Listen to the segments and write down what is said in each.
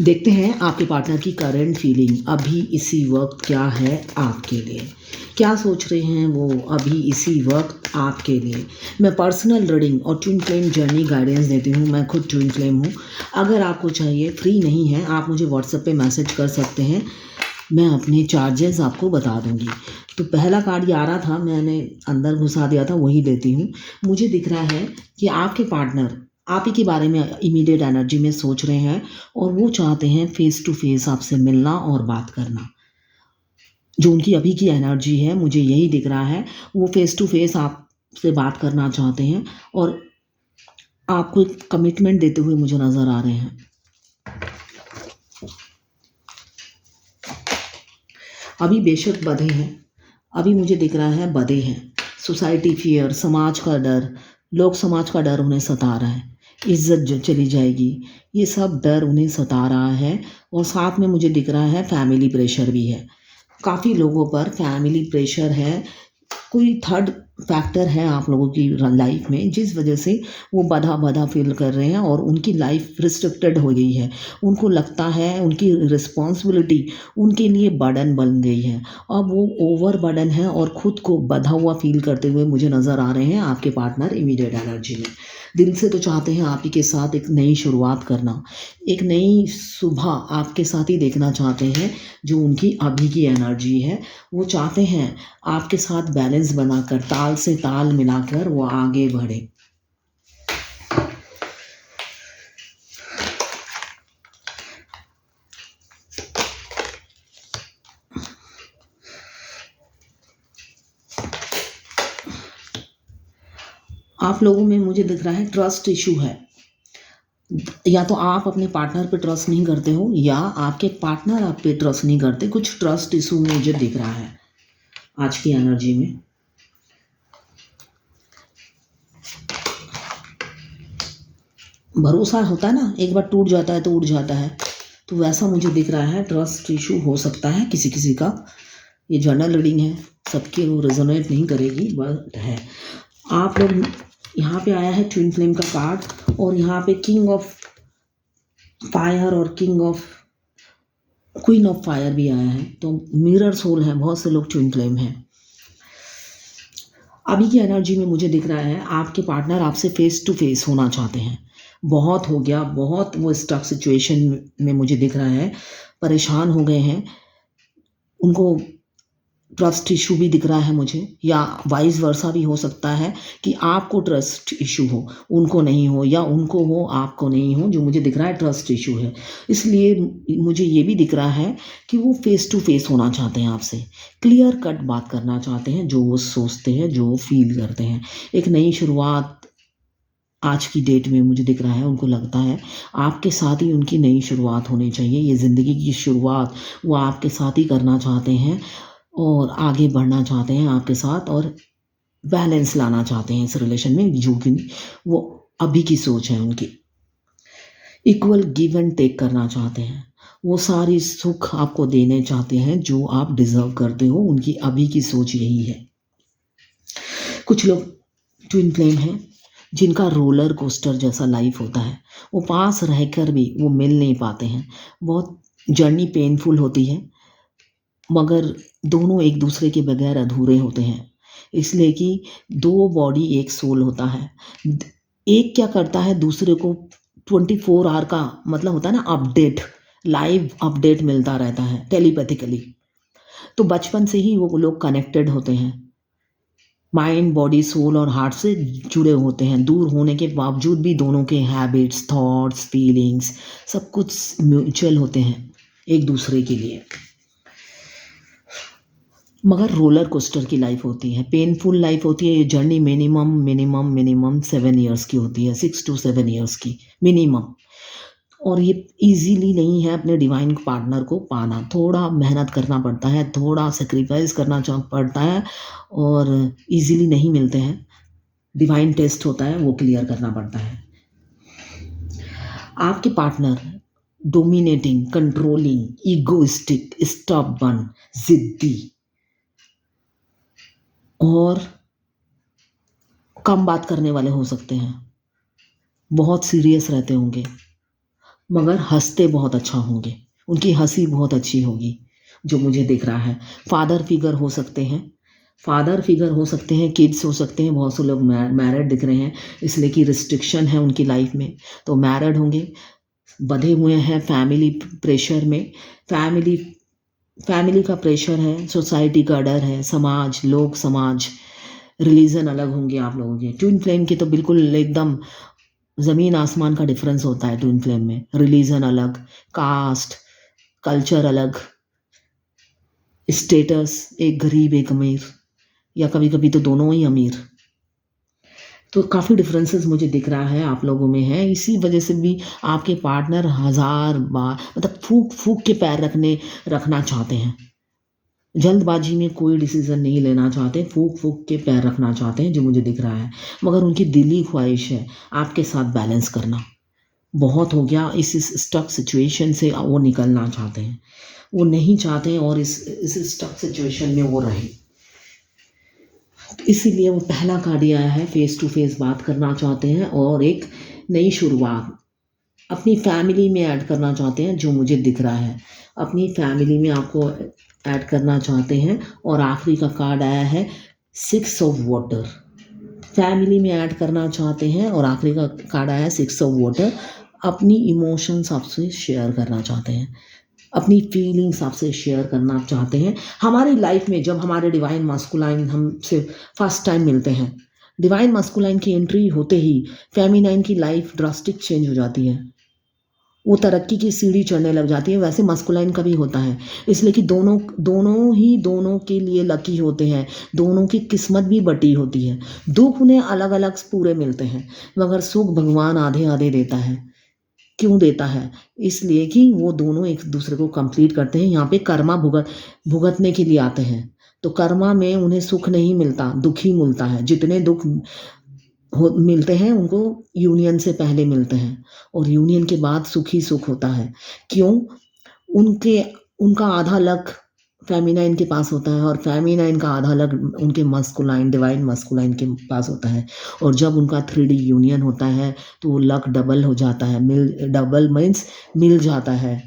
देखते हैं आपके पार्टनर की करंट फीलिंग अभी इसी वक्त क्या है आपके लिए। क्या सोच रहे हैं वो अभी इसी वक्त आपके लिए। मैं पर्सनल रीडिंग और ट्विन फ्लेम जर्नी गाइडेंस देती हूँ। मैं खुद ट्विन फ्लेम हूँ। अगर आपको चाहिए, फ्री नहीं है, आप मुझे व्हाट्सएप पे मैसेज कर सकते हैं। मैं अपने चार्जेस आपको बता दूंगी। तो पहला कार्ड ये आ रहा था, मैंने अंदर घुसा दिया था, वही लेती हूँ। मुझे दिख रहा है कि आपके पार्टनर आप ही के बारे में इमीडिएट एनर्जी में सोच रहे हैं और वो चाहते हैं फेस टू फेस आपसे मिलना और बात करना। जो उनकी अभी की एनर्जी है, मुझे यही दिख रहा है। वो फेस टू फेस आपसे बात करना चाहते हैं और आपको एक कमिटमेंट देते हुए मुझे नज़र आ रहे हैं। अभी बेशक बधे हैं, अभी मुझे दिख रहा है बधे हैं। सोसाइटी फियर, समाज का डर, लोग समाज का डर उन्हें सता रहा है। इज्जत जो चली जाएगी, ये सब डर उन्हें सता रहा है। और साथ में मुझे दिख रहा है फैमिली प्रेशर भी है। काफ़ी लोगों पर फैमिली प्रेशर है। कोई थर्ड फैक्टर है आप लोगों की लाइफ में जिस वजह से वो बाधा बाधा फील कर रहे हैं और उनकी लाइफ रिस्ट्रिक्टेड हो गई है। उनको लगता है उनकी रिस्पॉन्सिबिलिटी उनके लिए बर्डन बन गई है। अब वो ओवर बर्डन है और खुद को बंधा हुआ फील करते हुए मुझे नज़र आ रहे हैं आपके पार्टनर इमीडिएट एनर्जी में। दिल से तो चाहते हैं आप ही के साथ एक नई शुरुआत करना, एक नई सुबह आपके साथ ही देखना चाहते हैं। जो उनकी अभी की एनर्जी है, वो चाहते हैं आपके साथ बैलेंस बनाकर, ताल से ताल मिलाकर वो आगे बढ़े। आप लोगों में मुझे दिख रहा है ट्रस्ट इशू है। या तो आप अपने पार्टनर पे ट्रस्ट नहीं करते हो या आपके पार्टनर आप पे ट्रस्ट नहीं करते। कुछ ट्रस्ट इशू मुझे दिख रहा है आज की एनर्जी में। भरोसा होता है ना, एक बार टूट जाता है तो उड़ जाता है, तो वैसा मुझे दिख रहा है। ट्रस्ट इशू हो सकता है किसी किसी का। ये जर्नल रीडिंग है, सबके वो रेजोनेट नहीं करेगी, बट है। आप लोग यहाँ पे आया है ट्विन फ्लेम का कार्ड और यहाँ पे किंग ऑफ फायर और king of queen of fire भी आया है। तो मिरर सोल है, बहुत से लोग ट्विन फ्लेम हैं। अभी की एनर्जी में मुझे दिख रहा है आपके पार्टनर आपसे फेस टू फेस होना चाहते हैं। बहुत हो गया, बहुत वो स्टक सिचुएशन में मुझे दिख रहा है, परेशान हो गए हैं। उनको ट्रस्ट इशू भी दिख रहा है मुझे, या वाइस वर्सा भी हो सकता है कि आपको ट्रस्ट इशू हो, उनको नहीं हो, या उनको हो आपको नहीं हो। जो मुझे दिख रहा है ट्रस्ट इशू है। इसलिए मुझे ये भी दिख रहा है कि वो फेस टू फेस होना चाहते हैं आपसे, क्लियर कट बात करना चाहते हैं, जो वो सोचते हैं, जो वो फील करते हैं। एक नई शुरुआत आज की डेट में मुझे दिख रहा है। उनको लगता है आपके साथ ही उनकी नई शुरुआत होनी चाहिए। ये ज़िंदगी की शुरुआत वो आपके साथ ही करना चाहते हैं और आगे बढ़ना चाहते हैं आपके साथ और बैलेंस लाना चाहते हैं इस रिलेशन में। जो कि वो अभी की सोच है उनकी, इक्वल गिव एंड टेक करना चाहते हैं। वो सारी सुख आपको देने चाहते हैं जो आप डिजर्व करते हो। उनकी अभी की सोच यही है। कुछ लोग ट्विन फ्लेम हैं जिनका रोलर कोस्टर जैसा लाइफ होता है। वो पास रहकर भी वो मिल नहीं पाते हैं। बहुत जर्नी पेनफुल होती है, मगर दोनों एक दूसरे के बगैर अधूरे होते हैं। इसलिए कि दो बॉडी एक सोल होता है। एक क्या करता है, दूसरे को 24 आवर का मतलब होता है ना अपडेट, लाइव अपडेट मिलता रहता है टेलीपैथिकली। तो बचपन से ही वो लोग कनेक्टेड होते हैं, माइंड बॉडी सोल और हार्ट से जुड़े होते हैं। दूर होने के बावजूद भी दोनों के हैबिट्स, थॉट्स, फीलिंग्स सब कुछ म्यूचुअल होते हैं एक दूसरे के लिए। मगर रोलर कोस्टर की लाइफ होती है, पेनफुल लाइफ होती है। ये journey minimum minimum minimum 7 years की होती है, 6 to 7 ईयर्स की मिनिमम। और ये इजीली नहीं है अपने डिवाइन पार्टनर को पाना। थोड़ा मेहनत करना पड़ता है, थोड़ा सेक्रीफाइस करना पड़ता है और इजीली नहीं मिलते हैं। डिवाइन टेस्ट होता है, वो क्लियर करना पड़ता है। आपके partner dominating, controlling, egoistic, stubborn, जिद्दी और कम बात करने वाले हो सकते हैं। बहुत सीरियस रहते होंगे, मगर हँसते बहुत अच्छा होंगे, उनकी हँसी बहुत अच्छी होगी, जो मुझे दिख रहा है। फादर फिगर हो सकते हैं, फादर फिगर हो सकते हैं, किड्स हो सकते हैं, बहुत से लोग मैरिड दिख रहे हैं, इसलिए कि रिस्ट्रिक्शन है उनकी लाइफ में, तो मैरिड होंगे, बंधे हुए हैं फैमिली प्रेशर में। फैमिली फैमिली का प्रेशर है, सोसाइटी का डर है, समाज, लोग समाज, रिलीजन अलग होंगे आप लोगों के। ट्विन फ्लेम के तो बिल्कुल एकदम ज़मीन आसमान का डिफरेंस होता है ट्विन फ्लेम में। रिलीजन अलग, कास्ट, कल्चर अलग, स्टेटस, एक गरीब एक अमीर, या कभी कभी तो दोनों ही अमीर। तो काफ़ी डिफरेंसेस मुझे दिख रहा है आप लोगों में है। इसी वजह से भी आपके पार्टनर हज़ार बार मतलब फूक फूक के पैर रखना चाहते हैं। जल्दबाजी में कोई डिसीजन नहीं लेना चाहते, फूक फूक के पैर रखना चाहते हैं, जो मुझे दिख रहा है। मगर उनकी दिली ख्वाहिश है आपके साथ बैलेंस करना। बहुत हो गया, इस स्टक सिचुएशन से वो निकलना चाहते हैं, वो नहीं चाहते हैं और इस स्टक सिचुएशन में वो रहे। इसीलिए वो पहला कार्ड आया है, फेस टू फेस बात करना चाहते हैं और एक नई शुरुआत अपनी फैमिली में ऐड करना चाहते हैं, जो मुझे दिख रहा है। अपनी फैमिली में आपको ऐड करना चाहते हैं। और आखिरी का कार्ड आया है, 6 ऑफ वाटर। फैमिली में ऐड करना चाहते हैं और आखिरी का कार्ड आया है 6 ऑफ वाटर। अपनी इमोशंस आपसे शेयर करना चाहते हैं, अपनी फीलिंग्स आपसे शेयर करना चाहते हैं। हमारी लाइफ में जब हमारे डिवाइन मास्कुलाइन हमसे फर्स्ट टाइम मिलते हैं, डिवाइन मास्कुलाइन की एंट्री होते ही फेमिनाइन की लाइफ ड्रास्टिक चेंज हो जाती है, वो तरक्की की सीढ़ी चढ़ने लग जाती है। वैसे मस्कुलाइन का भी होता है, इसलिए कि दोनों दोनों के लिए लकी होते हैं, दोनों की किस्मत भी बटी होती है। दुख उन्हें अलग अलग पूरे मिलते हैं, मगर सुख भगवान आधे आधे देता है। क्यों देता है? इसलिए कि वो दोनों एक दूसरे को कंप्लीट करते हैं। यहाँ पे कर्मा भुगतने के लिए आते हैं, तो कर्मा में उन्हें सुख नहीं मिलता, दुख ही मिलता है। जितने दुख मिलते हैं उनको यूनियन से पहले मिलते हैं, और यूनियन के बाद सुख ही सुख होता है। क्यों? उनके उनका आधा लक फेमिनाइन के पास होता है, और फेमिनाइन का आधा लक उनके मस्कुलाइन डिवाइन मस्कुलाइन के पास होता है। और जब उनका 3D यूनियन होता है तो वो लक डबल हो जाता है, डबल मीन्स मिल जाता है।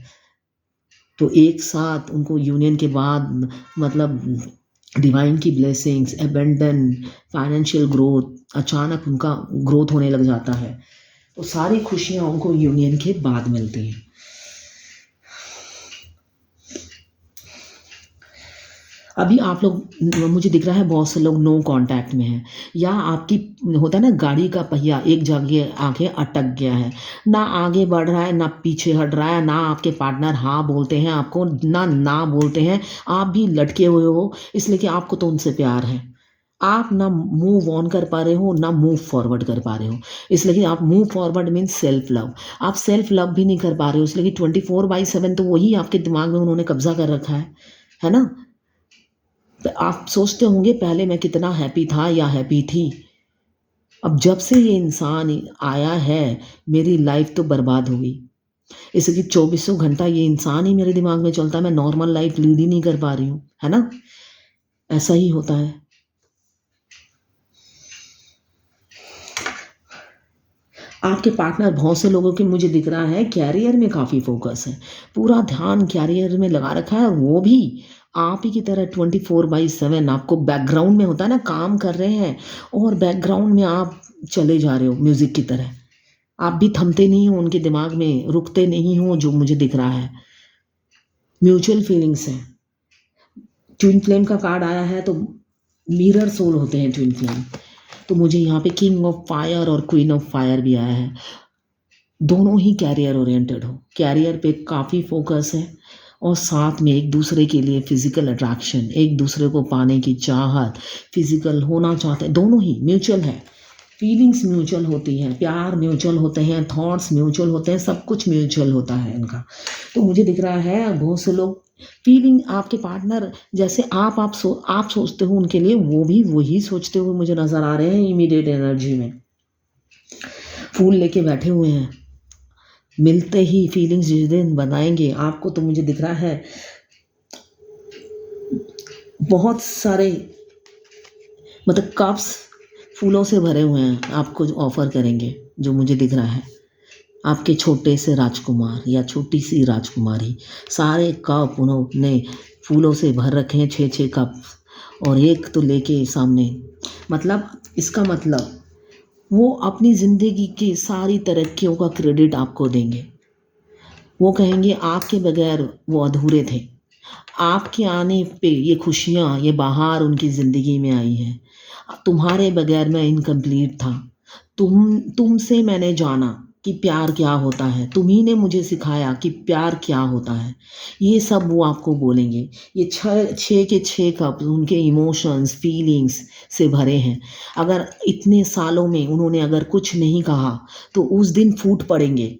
तो एक साथ उनको यूनियन के बाद मतलब डिवाइन की ब्लेसिंग्स, एबेंडन, फाइनेंशियल ग्रोथ, अचानक उनका ग्रोथ होने लग जाता है। तो सारी खुशियाँ उनको यूनियन के बाद मिलती हैं। अभी आप लोग, मुझे दिख रहा है बहुत से लोग नो कांटेक्ट में हैं, या आपकी होता है ना गाड़ी का पहिया एक जगह आके अटक गया है, ना आगे बढ़ रहा है ना पीछे हट रहा है, ना आपके पार्टनर हाँ बोलते हैं आपको ना बोलते हैं, आप भी लटके हुए हो, इसलिए कि आपको तो उनसे प्यार है। आप ना मूव ऑन कर पा रहे हो ना मूव फॉरवर्ड कर पा रहे हो, इसलिए कि आप move forward means self love, आप सेल्फ लव भी नहीं कर पा रहे हो, इसलिए कि 24/7 तो वही आपके दिमाग में उन्होंने कब्जा कर रखा है ना। तो आप सोचते होंगे पहले मैं कितना हैप्पी था या हैप्पी थी, अब जब से ये इंसान आया है मेरी लाइफ तो बर्बाद हो गई। इसलिए 2400 घंटा ये इंसान ही मेरे दिमाग में चलता है, मैं नॉर्मल लाइफ लीड ही नहीं कर पा रही हूँ, है ना। ऐसा ही होता है। आपके पार्टनर, बहुत से लोगों के मुझे दिख रहा है कैरियर में काफ़ी फोकस है, पूरा ध्यान कैरियर में लगा रखा है, और वो भी आप ही की तरह 24/7 आपको बैकग्राउंड में होता है ना, काम कर रहे हैं और बैकग्राउंड में आप चले जा रहे हो म्यूजिक की तरह, आप भी थमते नहीं हो उनके दिमाग में, रुकते नहीं हो, जो मुझे दिख रहा है। म्यूचुअल फीलिंग्स है। ट्विन फ्लेम का कार्ड आया है तो मिरर सोल होते हैं ट्विन फ्लेम। तो मुझे यहाँ पे किंग ऑफ फायर और क्वीन ऑफ फायर भी आया है। दोनों ही कैरियर ओरिएंटेड हो, कैरियर पे काफ़ी फोकस है, और साथ में एक दूसरे के लिए फिजिकल अट्रैक्शन, एक दूसरे को पाने की चाहत, फिजिकल होना चाहते हैं, दोनों ही म्यूचुअल है। फीलिंग्स म्यूचुअल होती हैं, प्यार म्यूचुअल होते हैं, थॉट्स म्यूचुअल होते हैं, सब कुछ म्यूचुअल होता है इनका। तो मुझे दिख रहा है बहुत से लोग फीलिंग आपके पार्टनर जैसे आप सोचते हो उनके लिए, वो भी वही सोचते हुए मुझे नज़र आ रहे हैं। इमीडिएट एनर्जी में फूल लेके बैठे हुए हैं, मिलते ही फीलिंग्स जिस दिन बनाएंगे आपको, तो मुझे दिख रहा है बहुत सारे मतलब कप्स फूलों से भरे हुए हैं, आपको ऑफर करेंगे, जो मुझे दिख रहा है। आपके छोटे से राजकुमार या छोटी सी राजकुमारी, सारे कप उन्होंने फूलों से भर रखे हैं, 6-6 कप, और एक तो लेके सामने, मतलब इसका मतलब वो अपनी ज़िंदगी की सारी तरक्कियों का क्रेडिट आपको देंगे। वो कहेंगे आपके बगैर वो अधूरे थे। आपके आने पे ये खुशियाँ, ये बहार उनकी ज़िंदगी में आई हैं। तुम्हारे बगैर मैं इनकम्प्लीट था। तुमसे मैंने जाना कि प्यार क्या होता है। तुम्ही ने मुझे सिखाया कि प्यार क्या होता है। ये सब वो आपको बोलेंगे। ये 6 के 6 कप उनके इमोशंस, फीलिंग्स से भरे हैं। अगर इतने सालों में उन्होंने अगर कुछ नहीं कहा, तो उस दिन फूट पड़ेंगे।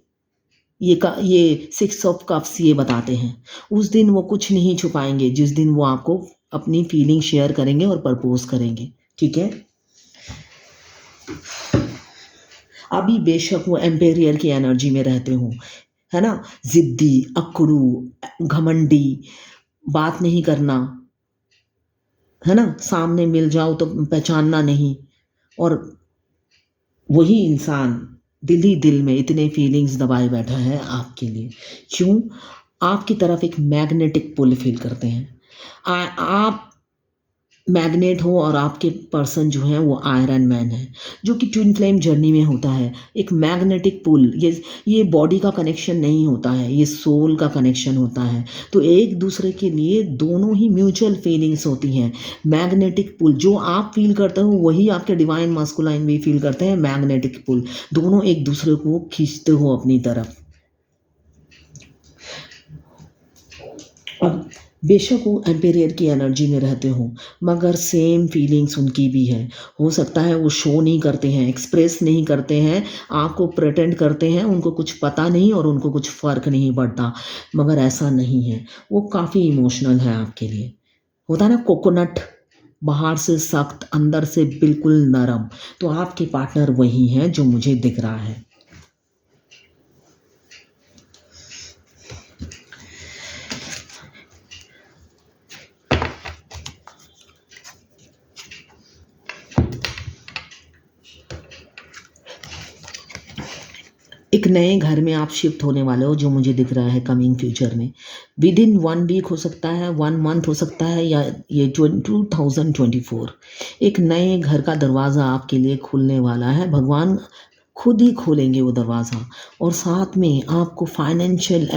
ये 6 ऑफ कप्स ये बताते हैं। उस दिन वो कुछ नहीं छुपाएँगे, जिस दिन वो आपको अपनी फीलिंग शेयर करेंगे और प्रपोज़ करेंगे, ठीक है? अभी बेशक वो एम्पेरियर की एनर्जी में रहते हों, है ना? ज़िद्दी, अकड़ू, घमंडी, बात नहीं करना, है ना? सामने मिल जाओ तो पहचानना नहीं, और वही इंसान दिल ही दिल में इतने फीलिंग्स दबाए बैठा है आपके लिए। क्यों? आपकी तरफ एक मैग्नेटिक पुल फ़ील करते हैं। आप मैग्नेट हो और आपके पर्सन जो हैं वो आयरन मैन है, जो कि ट्विन फ्लेम जर्नी में होता है। एक मैग्नेटिक पुल, ये बॉडी का कनेक्शन नहीं होता है, ये सोल का कनेक्शन होता है। तो एक दूसरे के लिए दोनों ही म्यूचुअल फीलिंग्स होती हैं। मैग्नेटिक पुल जो आप फ़ील करते हो वही आपके डिवाइन मास्कुलाइन भी फ़ील करते हैं। मैग्नेटिक पुल, दोनों एक दूसरे को खींचते हो अपनी तरफ। अब बेशक वो एम्पेरियर की एनर्जी में रहते हों, मगर सेम फीलिंग्स उनकी भी है। हो सकता है वो शो नहीं करते हैं, एक्सप्रेस नहीं करते हैं, आपको प्रिटेंड करते हैं, उनको कुछ पता नहीं और उनको कुछ फ़र्क नहीं पड़ता, मगर ऐसा नहीं है। वो काफ़ी इमोशनल है आपके लिए। होता है ना कोकोनट, बाहर से सख्त, अंदर से बिल्कुल नरम, तो आपके पार्टनर वही हैं जो मुझे दिख रहा है। एक नए घर में आप शिफ्ट होने वाले हो, जो मुझे दिख रहा है कमिंग फ्यूचर में। विद इन 1 वीक हो सकता है, 1 मंथ हो सकता है, या ये 2024 एक नए घर का दरवाज़ा आपके लिए खुलने वाला है। भगवान खुद ही खोलेंगे वो दरवाज़ा, और साथ में आपको फाइनेंशियल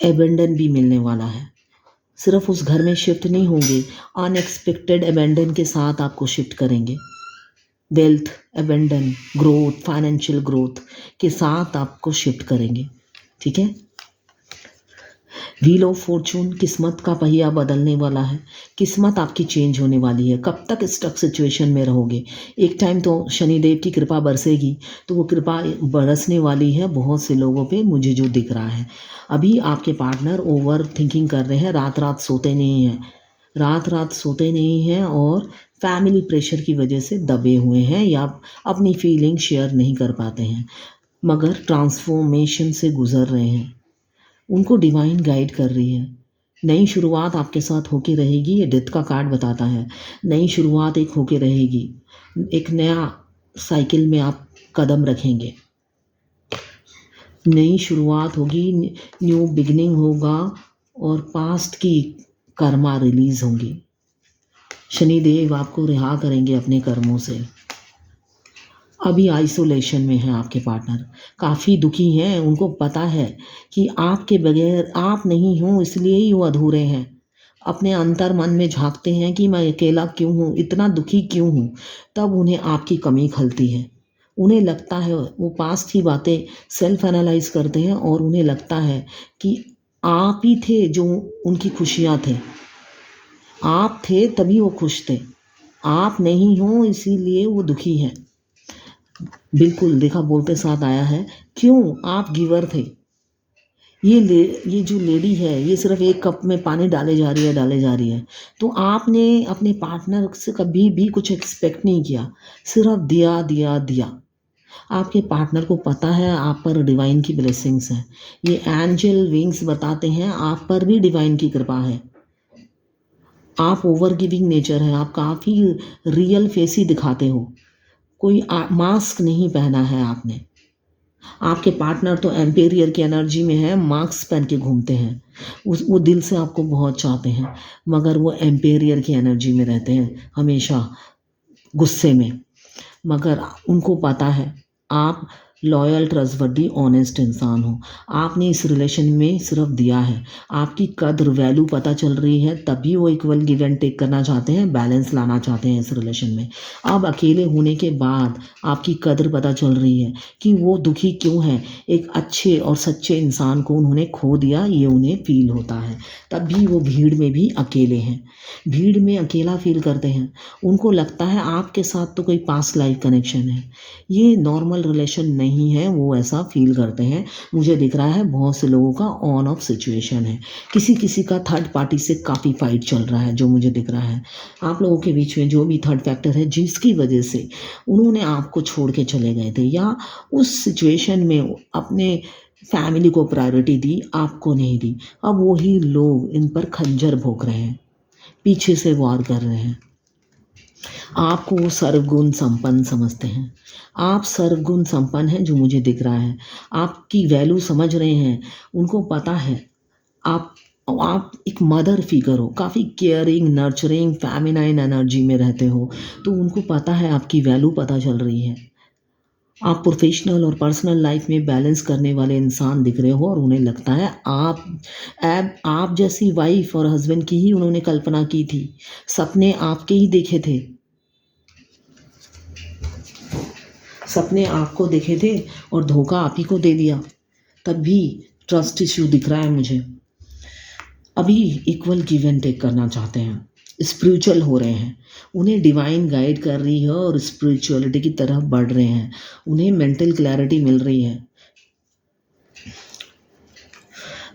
एबेंडन भी मिलने वाला है। सिर्फ उस घर में शिफ्ट नहीं होंगे, अनएक्सपेक्टेड एबेंडन के साथ आपको शिफ्ट करेंगे। Wealth, abandon, growth, financial growth के साथ आपको शिफ्ट करेंगे, ठीक है? व्हील ऑफ फॉर्चून, किस्मत का पहिया बदलने वाला है। किस्मत आपकी चेंज होने वाली है। कब तक स्टक सिचुएशन में रहोगे? एक टाइम तो शनिदेव की कृपा बरसेगी, तो वो कृपा बरसने वाली है बहुत से लोगों पे, मुझे जो दिख रहा है। अभी आपके पार्टनर ओवर थिंकिंग कर रहे हैं, रात रात सोते नहीं हैं, रात रात सोते नहीं हैं, और फैमिली प्रेशर की वजह से दबे हुए हैं, या अपनी फीलिंग शेयर नहीं कर पाते हैं, मगर ट्रांसफॉर्मेशन से गुजर रहे हैं। उनको डिवाइन गाइड कर रही है। नई शुरुआत आपके साथ होके रहेगी, ये डेथ का कार्ड बताता है। नई शुरुआत एक होके रहेगी, एक नया साइकिल में आप कदम रखेंगे। नई शुरुआत होगी, न्यू बिगिनिंग होगा, और पास्ट की कर्मा रिलीज़ होंगी। शनिदेव आपको रिहा करेंगे अपने कर्मों से। अभी आइसोलेशन में है आपके पार्टनर, काफ़ी दुखी हैं, उनको पता है कि आपके बगैर आप नहीं हो, इसलिए ही वो अधूरे हैं। अपने अंतर मन में झाँकते हैं कि मैं अकेला क्यों हूँ, इतना दुखी क्यों हूँ, तब उन्हें आपकी कमी खलती है। उन्हें लगता है, वो पास्ट की बातें सेल्फ एनालाइज़ करते हैं, और उन्हें लगता है कि आप ही थे जो उनकी खुशियाँ थे। आप थे तभी वो खुश थे, आप नहीं हो इसीलिए वो दुखी हैं। बिल्कुल, देखा बोलते साथ आया है, क्यों? आप गिवर थे। ये जो लेडी है, ये सिर्फ़ एक कप में पानी डाले जा रही है, डाले जा रही है। तो आपने अपने पार्टनर से कभी भी कुछ एक्सपेक्ट नहीं किया, सिर्फ़ दिया, दिया, दिया। आपके पार्टनर को पता है आप पर डिवाइन की ब्लेसिंग्स हैं। ये एंजल विंग्स बताते हैं आप पर भी डिवाइन की कृपा है। आप ओवर गिविंग नेचर है, आप काफ़ी रियल फेस ही दिखाते हो। कोई मास्क नहीं पहना है आपने। आपके पार्टनर तो एम्पेरियर की एनर्जी में है, मास्क पहन के घूमते हैं। वो दिल से आपको बहुत चाहते हैं, मगर वो एम्पेरियर की एनर्जी में रहते हैं, हमेशा गुस्से में। मगर उनको पता है आप लॉयल, ट्रस्टवर्दी, ऑनेस्ट इंसान हो। आपने इस रिलेशन में सिर्फ दिया है, आपकी कद्र वैल्यू पता चल रही है, तभी वो इक्वल गिव एंड टेक करना चाहते हैं, बैलेंस लाना चाहते हैं इस रिलेशन में। अब अकेले होने के बाद आपकी कद्र पता चल रही है कि वो दुखी क्यों है। एक अच्छे और सच्चे इंसान को उन्होंने खो दिया, ये उन्हें फील होता है। तब भी वो भीड़ में भी अकेले हैं, भीड़ में अकेला फील करते हैं। उनको लगता है आपके साथ तो कोई पास्ट लाइफ कनेक्शन है, ये नॉर्मल रिलेशन नहीं है, वो ऐसा फील करते हैं। मुझे दिख रहा है बहुत से लोगों का ऑन ऑफ सिचुएशन है, किसी किसी का थर्ड पार्टी से काफ़ी फाइट चल रहा है, जो मुझे दिख रहा है। आप लोगों के बीच में जो भी थर्ड फैक्टर है जिसकी वजह से उन्होंने आपको छोड़ के चले गए थे, या उस सिचुएशन में अपने फैमिली को प्रायोरिटी दी, आपको नहीं दी, अब वही लोग इन पर खंजर भोंक रहे हैं, पीछे से वार कर रहे हैं। आपको वो सर्वगुण संपन्न समझते हैं, आप सर्वगुण संपन्न हैं, जो मुझे दिख रहा है। आपकी वैल्यू समझ रहे हैं, उनको पता है आप एक मदर फिगर हो, काफ़ी केयरिंग, नर्चरिंग, फेमिनाइन एनर्जी में रहते हो, तो उनको पता है, आपकी वैल्यू पता चल रही है। आप प्रोफेशनल और पर्सनल लाइफ में बैलेंस करने वाले इंसान दिख रहे हो, और उन्हें लगता है आप जैसी वाइफ और हस्बैंड की ही उन्होंने कल्पना की थी, सपने आपके ही देखे थे, सपने आपको देखे थे और धोखा आप ही को दे दिया। तब भी ट्रस्ट इश्यू दिख रहा है मुझे। अभी इक्वल गिव एंड टेक करना चाहते हैं, स्पिरिचुअल हो रहे हैं, उन्हें डिवाइन गाइड कर रही है और स्पिरिचुअलिटी की तरफ बढ़ रहे हैं, उन्हें मेंटल क्लैरिटी मिल रही है,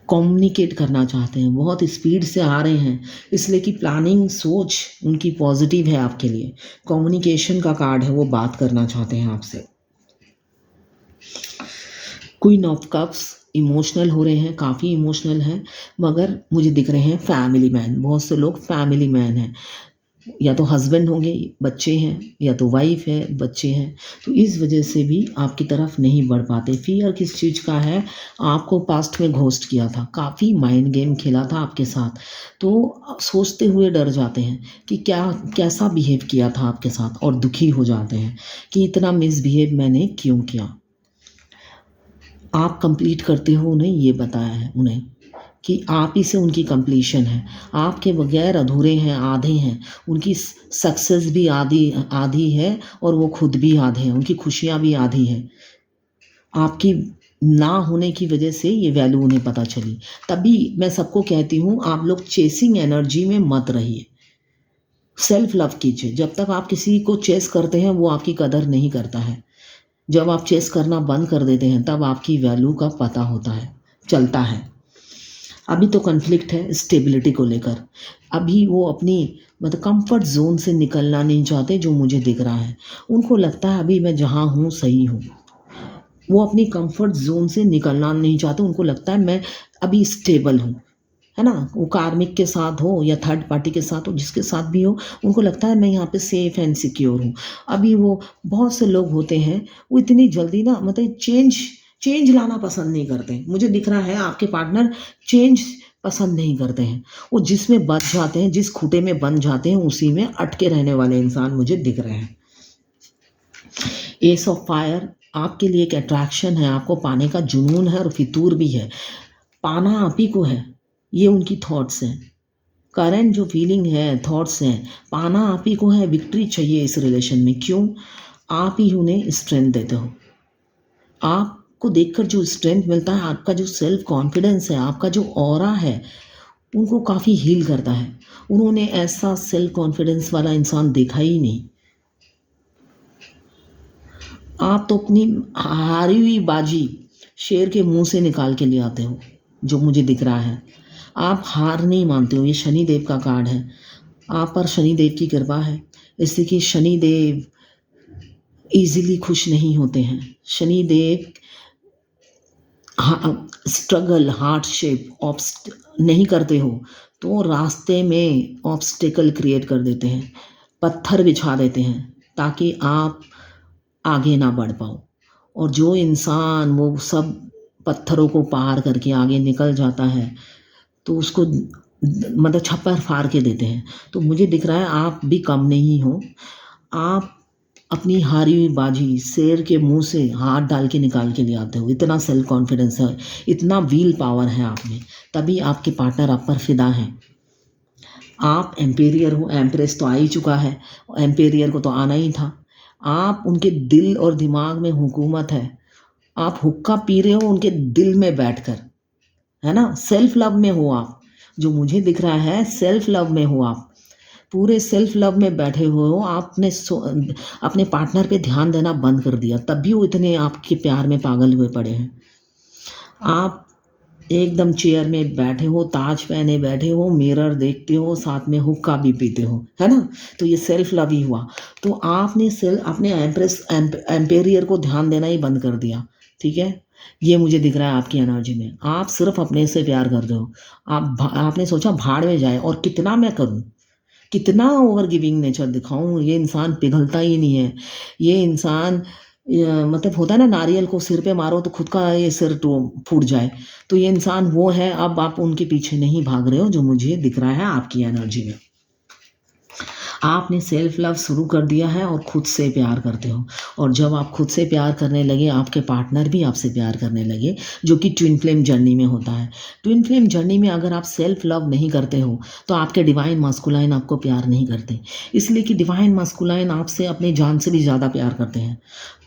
कम्युनिकेट करना चाहते हैं, बहुत स्पीड से आ रहे हैं, इसलिए कि प्लानिंग, सोच उनकी पॉजिटिव है आपके लिए। कम्युनिकेशन का कार्ड है, वो बात करना चाहते हैं आपसे। क्वीन ऑफ कप्स, इमोशनल हो रहे हैं, काफ़ी इमोशनल हैं, मगर मुझे दिख रहे हैं फैमिली मैन। बहुत से लोग फैमिली मैन हैं, या तो हस्बैंड होंगे, बच्चे हैं, या तो वाइफ है, बच्चे हैं, तो इस वजह से भी आपकी तरफ नहीं बढ़ पाते। फियर किस चीज़ का है, आपको पास्ट में घोस्ट किया था, काफ़ी माइंड गेम खेला था आपके साथ, तो सोचते हुए डर जाते हैं कि क्या कैसा बिहेव किया था आपके साथ, और दुखी हो जाते हैं कि इतना मिसबिहेव मैंने क्यों किया। आप कंप्लीट करते हो उन्हें, ये बताया है उन्हें कि आप ही से उनकी कंप्लीशन है, आपके बगैर अधूरे हैं, आधे हैं। उनकी सक्सेस भी आधी आधी है, और वो खुद भी आधे हैं, उनकी खुशियाँ भी आधी हैं। आपकी ना होने की वजह से ये वैल्यू उन्हें पता चली। तभी मैं सबको कहती हूँ, आप लोग चेसिंग एनर्जी में मत रहिए, सेल्फ लव कीजिए। जब तक आप किसी को चेस करते हैं, वो आपकी कदर नहीं करता है। जब आप चेस करना बंद कर देते हैं, तब आपकी वैल्यू का पता होता है, चलता है। अभी तो कन्फ्लिक्ट है स्टेबिलिटी को लेकर, अभी वो अपनी मतलब कंफर्ट जोन से निकलना नहीं चाहते, जो मुझे दिख रहा है। उनको लगता है अभी मैं जहाँ हूँ सही हूँ, वो अपनी कंफर्ट जोन से निकलना नहीं चाहते। उनको लगता है मैं अभी स्टेबल हूँ, है ना। वो कार्मिक के साथ हो या थर्ड पार्टी के साथ हो, जिसके साथ भी हो, उनको लगता है मैं यहाँ पे सेफ एंड सिक्योर हूँ। अभी वो बहुत से लोग होते हैं, वो इतनी जल्दी ना मतलब चेंज लाना पसंद नहीं करते। मुझे दिख रहा है आपके पार्टनर चेंज पसंद नहीं करते हैं, वो जिसमें बच जाते हैं, जिस खूटे में बंध जाते हैं, उसी में अटके रहने वाले इंसान मुझे दिख रहे हैं। एस ऑफ फायर आपके लिए एक अट्रैक्शन है, आपको पाने का जुनून है और फितूर भी है, पाना आप ही को है, ये उनकी थॉट्स हैं। करंट जो फीलिंग है, थॉट्स हैं, पाना आप ही को है, विक्ट्री चाहिए इस रिलेशन में। क्यों? आप ही उन्हें स्ट्रेंथ देते हो। आपको देखकर जो स्ट्रेंथ मिलता है, आपका जो सेल्फ कॉन्फिडेंस है, आपका जो ऑरा है, उनको काफ़ी हील करता है। उन्होंने ऐसा सेल्फ कॉन्फिडेंस वाला इंसान देखा ही नहीं। आप तो अपनी हारी हुई बाजी शेर के मुंह से निकाल के ले आते हो, जो मुझे दिख रहा है। आप हार नहीं मानते हो, ये शनिदेव का कार्ड है। आप पर शनिदेव की कृपा है, इसलिए कि शनिदेव इजीली खुश नहीं होते हैं। शनिदेव स्ट्रगल, हार्डशिप नहीं करते हो, तो रास्ते में ऑब्स्टेकल क्रिएट कर देते हैं, पत्थर बिछा देते हैं, ताकि आप आगे ना बढ़ पाओ। और जो इंसान वो सब पत्थरों को पार करके आगे निकल जाता है तो उसको मतलब छप्पर फाड़ के देते हैं। तो मुझे दिख रहा है आप भी कम नहीं हो। आप अपनी हारी हुई बाजी शेर के मुंह से हाथ डाल के निकाल के ले आते हो। इतना सेल्फ कॉन्फिडेंस है, इतना व्हील पावर है आप में, तभी आपके पार्टनर आप पर फिदा है। आप एम्पेरियर हो, एम्प्रेस तो आ ही चुका है, एम्पेरियर को तो आना ही था। आप उनके दिल और दिमाग में हुकूमत है। आप हुक्का पी रहे हो उनके दिल में बैठकर, है ना। सेल्फ लव में हो आप, जो मुझे दिख रहा है सेल्फ लव में हो आप, पूरे सेल्फ लव में बैठे हुए हो। आपने अपने पार्टनर पे ध्यान देना बंद कर दिया, तब भी वो इतने आपके प्यार में पागल हुए पड़े हैं। आप एकदम चेयर में बैठे हो, ताज पहने बैठे हो, मिरर देखते हो, साथ में हुक्का भी पीते हो, है ना। तो ये सेल्फ लव ही हुआ। तो आपने अपने एम्पेरियर को ध्यान देना ही बंद कर दिया, ठीक है। ये मुझे दिख रहा है आपकी एनर्जी में। आप सिर्फ अपने से प्यार करते हो। आपने सोचा भाड़ में जाए, और कितना मैं करूं, कितना ओवर गिविंग नेचर दिखाऊं। ये इंसान पिघलता ही नहीं है। ये इंसान मतलब होता है ना, नारियल को सिर पे मारो तो खुद का ये सिर तो फूट जाए। तो ये इंसान वो है। अब आप उनके पीछे नहीं भाग रहे हो, जो मुझे दिख रहा है आपकी एनर्जी में। आपने सेल्फ लव शुरू कर दिया है और खुद से प्यार करते हो। और जब आप खुद से प्यार करने लगे, आपके पार्टनर भी आपसे प्यार करने लगे, जो कि ट्विन फ्लेम जर्नी में होता है। ट्विन फ्लेम जर्नी में अगर आप सेल्फ लव नहीं करते हो तो आपके डिवाइन मास्कुलाइन आपको प्यार नहीं करते, इसलिए कि डिवाइन मास्कुलाइन आपसे अपनी जान से भी ज़्यादा प्यार करते हैं।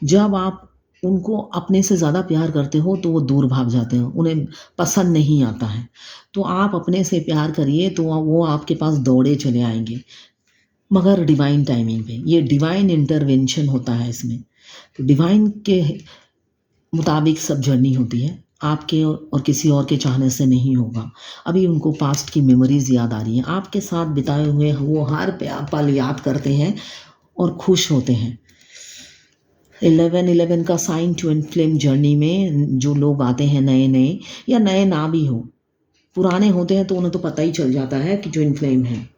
जब आप उनको अपने से ज़्यादा प्यार करते हो तो वो दूर भाग जाते हैं, उन्हें पसंद नहीं आता है। तो आप अपने से प्यार करिए तो वो आपके पास दौड़े चले आएंगे, मगर डिवाइन टाइमिंग पे। ये डिवाइन इंटरवेंशन होता है इसमें। तो डिवाइन के मुताबिक सब जर्नी होती है, आपके और किसी और के चाहने से नहीं होगा। अभी उनको पास्ट की मेमोरीज याद आ रही हैं, आपके साथ बिताए हुए वो हर पल याद करते हैं और खुश होते हैं। 11-11 का साइन ट्विन फ्लेम जर्नी में जो लोग आते हैं नए नए, या नए ना भी हो, पुराने होते हैं तो उन्हें तो पता ही चल जाता है कि ट्विन फ्लेम है।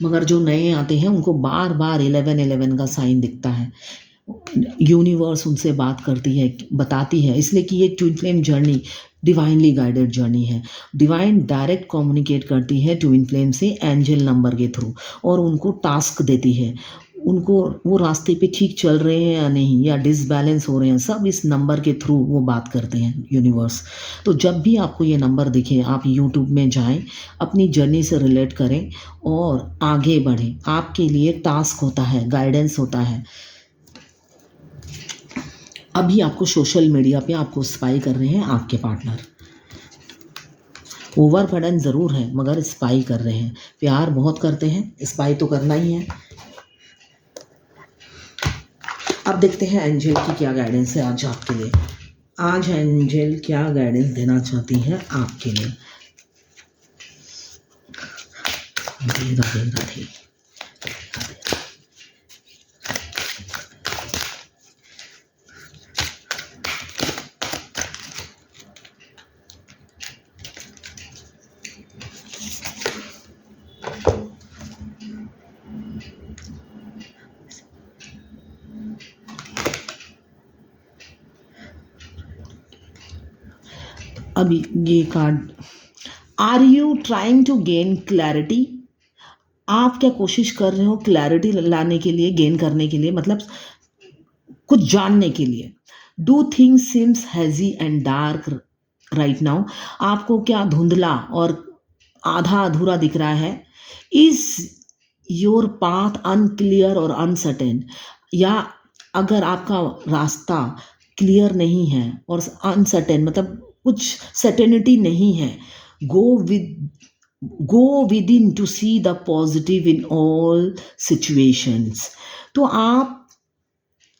मगर जो नए आते हैं उनको बार बार 11-11 का साइन दिखता है। यूनिवर्स उनसे बात करती है, बताती है, इसलिए कि ये twin flame journey divinely guided journey है। डिवाइन डायरेक्ट कम्युनिकेट करती है ट्विन फ्लेम से एंजल नंबर के थ्रू, और उनको टास्क देती है। उनको वो रास्ते पे ठीक चल रहे हैं या नहीं, या डिसबैलेंस हो रहे हैं, सब इस नंबर के थ्रू वो बात करते हैं यूनिवर्स। तो जब भी आपको ये नंबर दिखे, आप यूट्यूब में जाएं, अपनी जर्नी से रिलेट करें और आगे बढ़ें। आपके लिए टास्क होता है, गाइडेंस होता है। अभी आपको सोशल मीडिया पे आपको स्पाई कर रहे हैं आपके पार्टनर। ओवरबर्डन ज़रूर है, मगर स्पाई कर रहे हैं। प्यार बहुत करते हैं, स्पाई तो करना ही है। अब देखते हैं एंजल की क्या गाइडेंस है आज आपके लिए। आज एंजल क्या गाइडेंस देना चाहती है आपके लिए। राधे राधे राधे। अभी ये card, are you trying to gain clarity. आप क्या कोशिश कर रहे हो क्लैरिटी लाने के लिए, गेन करने के लिए, मतलब कुछ जानने के लिए। Do things seems hazy and dark right now. आपको क्या धुंधला और आधा अधूरा दिख रहा है। इज योर पाथ अनक्लियर और अनसर्टेन, या अगर आपका रास्ता क्लियर नहीं है और अनसर्टेन मतलब कुछ सर्टेनिटी नहीं है, go within to see the positive in all situations. तो आप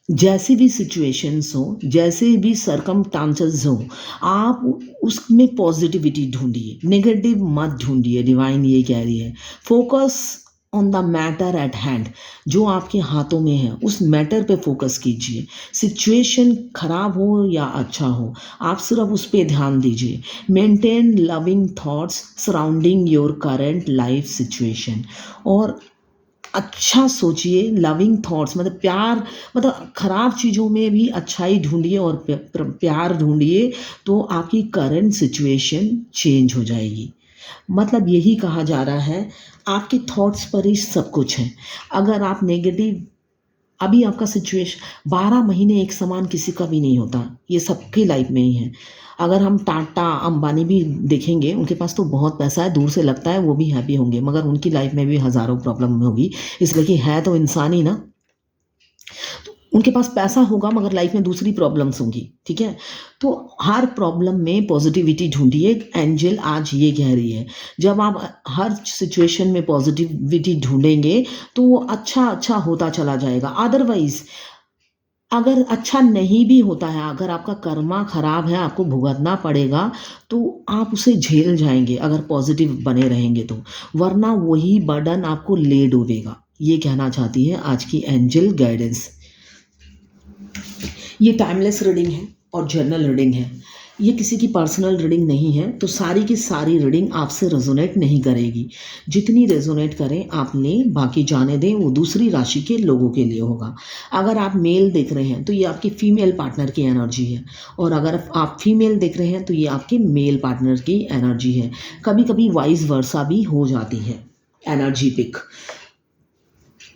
जैसे भी सिचुएशंस हो, जैसे भी सरकमस्टांसेस हो, आप उसमें पॉजिटिविटी ढूंढिए, नेगेटिव मत ढूंढिए। डिवाइन ये कह रही है, focus on the matter at hand. जो आपके हाथों में है उस मैटर पे फोकस कीजिए। सिचुएशन खराब हो या अच्छा हो, आप सिर्फ उस पर ध्यान दीजिए। Maintain loving thoughts surrounding your current life situation. और अच्छा सोचिए, लविंग थॉट्स मतलब प्यार, मतलब खराब चीज़ों में भी अच्छाई ढूँढिए और प्यार ढूँढिए, तो आपकी करंट सिचुएशन चेंज हो जाएगी। मतलब यही कहा जा रहा है, आपके थॉट्स पर ही सब कुछ है। अगर आप नेगेटिव, अभी आपका सिचुएशन 12 महीने एक समान किसी का भी नहीं होता, ये सबकी लाइफ में ही है। अगर हम टाटा, अंबानी भी देखेंगे, उनके पास तो बहुत पैसा है, दूर से लगता है वो भी हैप्पी होंगे, मगर उनकी लाइफ में भी हज़ारों प्रॉब्लम होगी, इसलिए कि है तो इंसान ही ना। उनके पास पैसा होगा मगर लाइफ में दूसरी प्रॉब्लम्स होंगी, ठीक है? तो हर प्रॉब्लम में पॉजिटिविटी ढूँढिए। एंजल आज ये कह रही है, जब आप हर सिचुएशन में पॉजिटिविटी ढूँढेंगे, तो वो अच्छा होता चला जाएगा। अदरवाइज़ अगर अच्छा नहीं भी होता है, अगर आपका कर्मा खराब है, आपको भुगतना पड़ेगा, तो आप उसे झेल जाएँगे अगर पॉजिटिव बने रहेंगे तो, वरना वही बर्डन आपको ले डूबेगा। ये कहना चाहती है आज की एंजल गाइडेंस। ये टाइमलेस रीडिंग है और जनरल रीडिंग है। ये किसी की पर्सनल रीडिंग नहीं है, तो सारी की सारी रीडिंग आपसे रेजोनेट नहीं करेगी। जितनी रेजोनेट करें आप लें, बाकी जाने दें, वो दूसरी राशि के लोगों के लिए होगा। अगर आप मेल देख रहे हैं तो ये आपकी फीमेल पार्टनर की एनर्जी है, और अगर आप फीमेल देख रहे हैं तो ये आपके मेल पार्टनर की एनर्जी है। कभी कभी वाइस वर्सा भी हो जाती है एनर्जी पिक।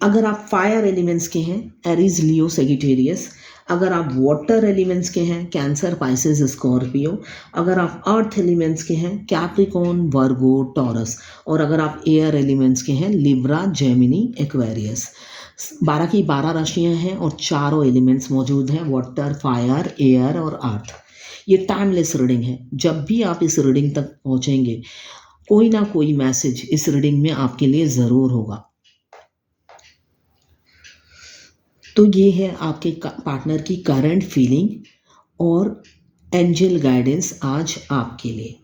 अगर आप फायर एलिमेंट्स के हैं, एरीज, लियो, सेजिटेरियस। अगर आप वाटर एलिमेंट्स के हैं, कैंसर, पाइसेस, स्कॉर्पियो। अगर आप अर्थ एलिमेंट्स के हैं, कैप्रिकॉर्न, वर्गो, टॉरस। और अगर आप एयर एलिमेंट्स के हैं, लिब्रा, जेमिनी, एक्वेरियस। 12 की 12 राशियां हैं और चारों एलिमेंट्स मौजूद हैं, वाटर, फायर, एयर और अर्थ। ये टाइमलेस रीडिंग है। जब भी आप इस रीडिंग तक पहुंचेंगे, कोई ना कोई मैसेज इस रीडिंग में आपके लिए ज़रूर होगा। तो ये है आपके पार्टनर की करंट फीलिंग और एंजल गाइडेंस आज आपके लिए।